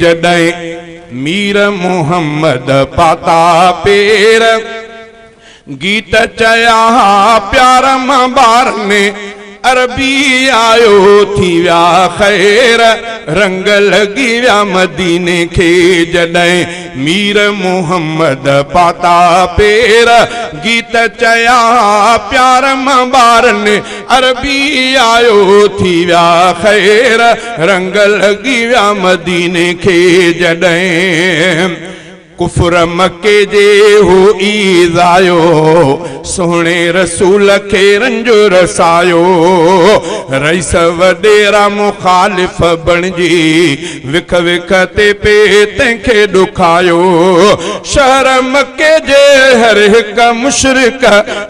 जॾहिं मीर मोहम्मद पाता पेर गीत चया प्यार मां ॿार ने अरबी आयो थी विया ख़ैर रंग लगी विया मदीने के जॾहिं मीर मोहम्मद पाता पेर गीत चया प्यार मां ॿार ने अरबी आयो थी विया ख़ैर रंग लगी विया मदीने के जॾहिं कुफर मके जे हो ईद आयो सोहणे रसूल खे रंजो रसायो रईस वडेरा मुखालिफ बणजी विख विख ते पे तंहिंखे ॾुखायो शहर मके जे हर हिक मुशरिक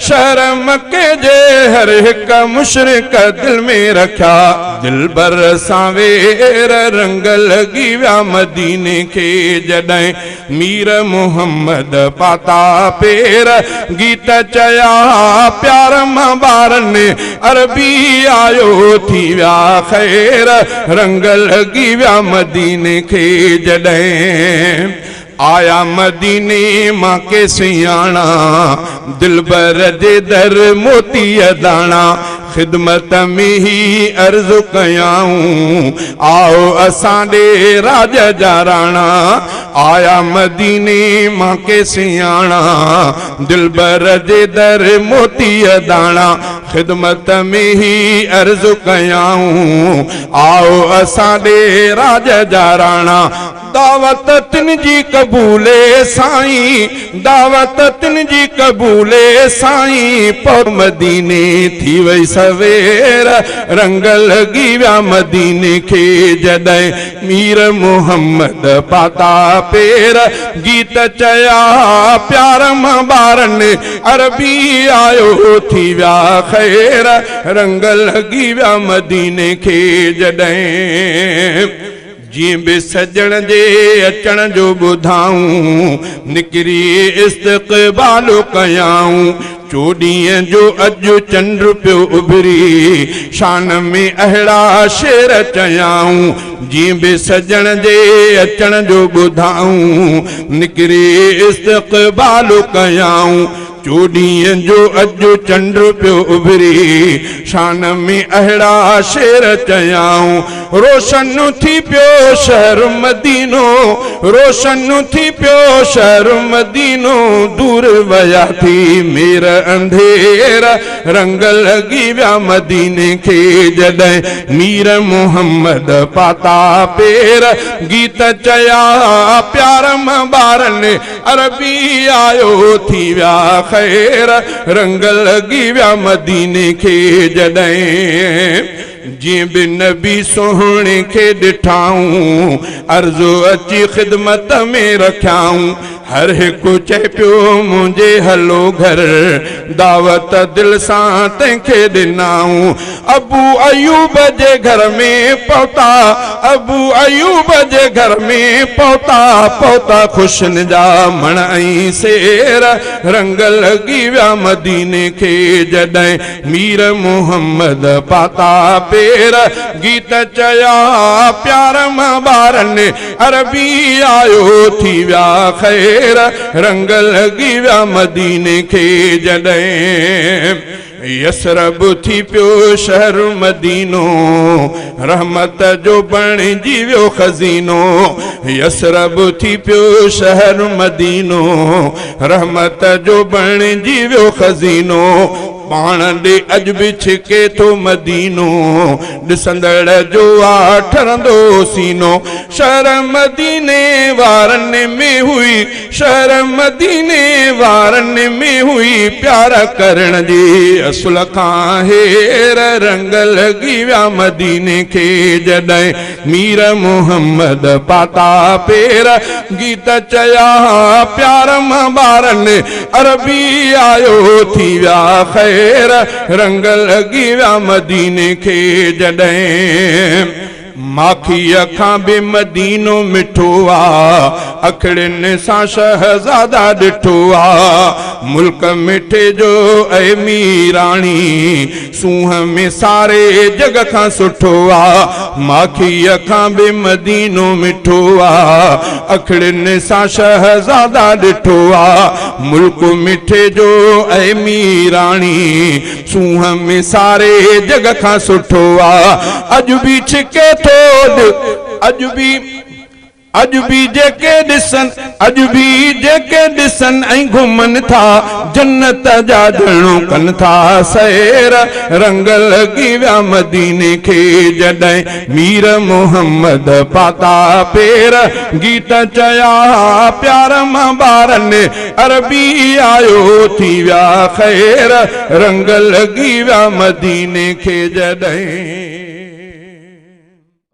शहर मके जे हर हिक मुशरिक दिल में रखिया दिलबर सां वेर रंग लगी विया मदीने खे जॾहिं मीर मोहम्मद पाता पेर गीत चया प्यार मां ॿार ने अरबी आयो थी विया ख़ैर रंग लगी विया मदीने खे जॾहिं आया मदीने मां के सियाणा दिलबर जे दर मोती दाणा खिदमत में ही अर्ज कयाऊं आओ असां ॾे राज जा राणा आया मदीने मां के सियाणा दिलबर जे दर मोती दाणा खिदमत में ही अर्ज कयाऊं आओ असां ॾे राज जा राणा दावत तिन जी कबूले साईं दावत तिन जी कबूले साईं पर मदीने थी वई सवेर रंग लगी विया मदीने के जॾहिं मीर मोहम्मद पाता पेर गीत चया प्यार मां ॿार ने अरबी आयो थी विया ख़ैर रंग लगी विया मदीने के जॾहिं जीअं बि सजण जे अचण जो ॿुधाऊं निकिरी इस्तक़बाल कयाऊं चोॾींहं जो अॼु चंड पियो उभरी शान में अहिड़ा शेर चयाऊं जीअं बि सजण जे अचण जो ॿुधाऊं निकिरी इस्तक़बाल कयाऊं चोॾींहं जो अॼु चंड पियो उभरी शान में अहिड़ा शेर चयाऊं रोशन थी पियो शहर मदीनो रोशन थी पियो शहर मदीनो दूर वया थी मेर अंधेर रंग लगी विया मदीने के जॾहिं मीर मोहम्मद पाता पेर गीत चया प्यार मां ॿार ने अरबी आयो थी विया ख़ैर रंग लगी विया मदीने के जॾहिं जीअं बि नबी सोहणे खे ॾिठाऊं अर्ज़ो अची ख़िदमत में रखियाऊं हर हिकु चए पियो मुंहिंजे हलो घर दावत दिल सां तंहिंखे ॾिनाऊं अबू अयूब जे घर में पहुता अबू अयूब जे घर में पहुता पहुता ख़ुशिन जा मण ऐं सेर रंग लगी विया मदीने के जॾहिं मीर मोहम्मद पाता पेर गीत चया प्यार मां ॿार ने अरबी आयो थी विया ख़ैर रंग लगी विया मदीने के जॾहिं यसरब थी पियो शहर मदीनो रहमत जो बणिजी वियो खज़ीनो यसरब थी पियो शहर मदीनो रहमत जो बणिजी वियो खज़ीनो पाण ॾे अॼु बि छिके थो मदीनो ॾिसंदड़ जो आ ठरंदो सीनो शहर मदीने वारनि में हुई शहर मदीने वारनि में हुई प्यार करण जी असुल खां हेर रंग लगी विया मदीने के जॾहिं मीर मोहम्मद पाता पेर गीत चया प्यार मां ॿारनि अरबी आयो थी विया ख़ैर रंग लगी विया मदीने के जॾहिं माखी अखां बि मदीनो मिठो आ, अखड़िन सां शहज़ादा ॾिठो आ। मुल्क मिठे जो ऐ मीराणी, सूंह में सारे जग खां सुठो आ। माखी अखां बि मदीनो मिठो आ, अखड़िन सां शहज़ादा ॾिठो आ। मुल्क मिठे जो ऐ मीराणी, सूंह में सारे जग खां सुठो आ। अॼु बि छिके थो अॼु बि जेके ॾिसन, अॼु बि जेके ॾिसन ऐं घुमन था, जन्नत जा ॼणो कन था सैर। रंग लगी विया मदीने के जॾहिं मीर मोहम्मद पाता पेर। गीत चया प्यार मां ॿारन, अरबी आयो थी विया ख़ैर। रंग लगी विया मदीने के जॾहिं।